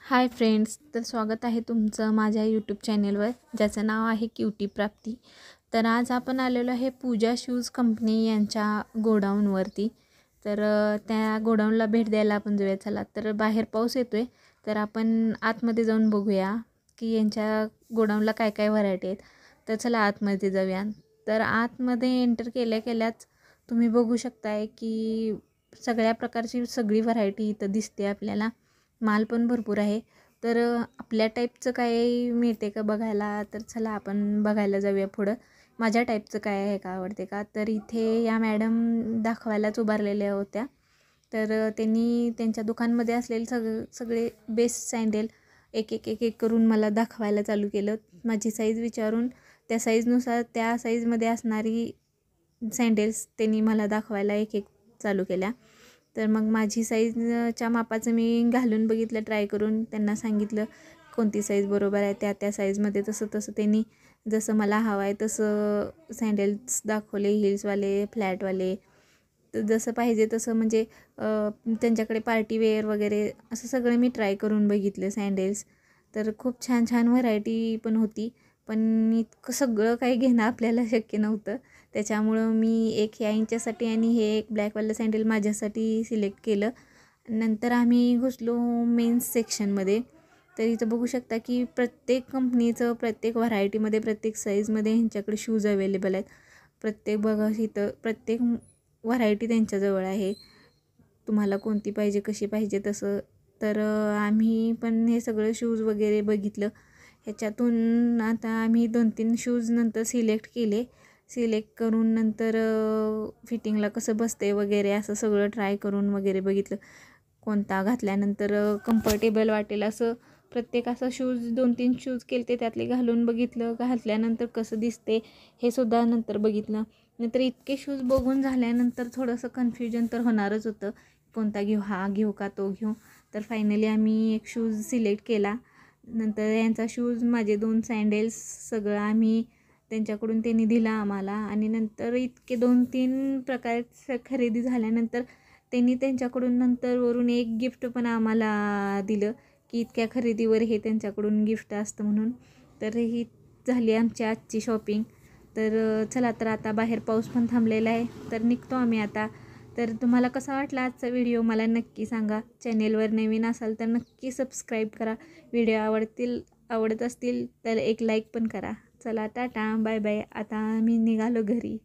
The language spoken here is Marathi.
हाय फ्रेंड्स, तर स्वागत आहे तुमचं माझ्या यूट्यूब चॅनेलवर ज्याचं नाव आहे क्युटी प्राप्ती। तर आज आपण आलेलो आहे पूजा शूज कंपनी यांच्या गोडाऊनवरती। तर त्या गोडाऊनला भेट द्यायला आपण जाऊया। चला, तर बाहेर पाऊस येतोय, तर आपण आतमध्ये जाऊन बघूया की यांच्या गोडाऊनला काय काय व्हरायटी आहेत। तर चला आतमध्ये जाऊया। तर आतमध्ये एंटर केल्याच तुम्ही बघू शकताय की सगळ्या प्रकारची सगळी व्हरायटी इथं दिसते आपल्याला। माल पण भरपूर आहे। तर आपल्या टाईपचं काय मिळते का बघायला, तर चला आपण बघायला जाऊया पुढं। माझ्या टाईपचं काय आहे का, आवडते का। तर इथे या मॅडम दाखवायलाच उभारलेल्या होत्या। तर त्यांनी त्यांच्या दुकानमध्ये असलेले सगळे बेस्ट सँडल एक एक एक एक करून मला दाखवायला चालू केलं। माझी साईज विचारून त्या साईजनुसार त्या साईजमध्ये असणारी सँडल्स त्यांनी मला दाखवायला एक एक चालू केल्या। तर मग माझी साईजच्या मापाचं मी घालून बघितलं, ट्राय करून त्यांना सांगितलं कोणती साईज बरोबर आहे। त्या साईजमध्ये तसं त्यांनी जसं मला हवं आहे तसं सँडल्स दाखवले, हिल्सवाले, फ्लॅटवाले। तर जसं पाहिजे तसं म्हणजे त्यांच्याकडे पार्टीवेअर वगैरे असं सगळं मी ट्राय करून बघितलं सँडल्स। तर खूप छान छान व्हरायटी पण होती, पण इतकं सगळं काही घेणं आपल्याला शक्य नव्हतं। त्याच्यामुळं मी एक ह्या इंच्यासाठी आणि हे एक ब्लॅकवालं सँडल माझ्यासाठी सिलेक्ट केलं। नंतर आम्ही घुसलो मेन्स सेक्शनमध्ये। तर इथं बघू शकता की प्रत्येक कंपनीचं प्रत्येक व्हरायटीमध्ये प्रत्येक साईजमध्ये ह्यांच्याकडे शूज अवेलेबल आहेत। प्रत्येक बघा इथं प्रत्येक व्हरायटी त्यांच्याजवळ आहे, तुम्हाला कोणती पाहिजे कशी पाहिजे तसं। तर आम्ही पण हे सगळं शूज वगैरे बघितलं। ह्याच्यातून आता आम्ही 2-3 शूज नंतर सिलेक्ट केले। सिलेक्ट करून नंतर फिटिंगला कसं बसते वगैरे असं सगळं ट्राय करून वगैरे बघितलं, कोणता घातल्यानंतर कम्फर्टेबल वाटेल असं। प्रत्येक असं शूज 2-3 शूज केले, त्यातले घालून बघितलं, घातल्यानंतर कसं दिसते हे सुद्धा नंतर बघितलं। नंतर इतके शूज बघून झाल्यानंतर थोडंसं कन्फ्युजन तर होणारच होतं, कोणता घेऊ, हा घेऊ का तो घेऊ। तर फायनली आम्ही एक शूज सिलेक्ट केला। नंतर यांचा शूज, माझे 2 सँडल्स सगळं आम्ही त्यांच्याकडून त्यांनी दिला आम्हाला। आणि नंतर इतके 2-3 प्रकारचं खरेदी झाल्यानंतर त्यांनी त्यांच्याकडून नंतर वरून एक गिफ्ट पण आम्हाला दिलं की इतक्या खरेदीवर हे त्यांच्याकडून गिफ्ट असतं म्हणून। तर ही झाली आमची आजची शॉपिंग। तर चला, तर आता बाहेर पाऊस पण थांबलेला आहे, तर निघतो आम्ही आता। तर तुम्हाला कसा वाटला आजचा व्हिडिओ मला नक्की सांगा। चॅनेलवर नवीन असाल तर नक्की सबस्क्राईब करा। व्हिडिओ आवडत असतील तर एक लाईक पण करा। चला, टाटा, बाय बाय। आता आम्ही निघालो घरी।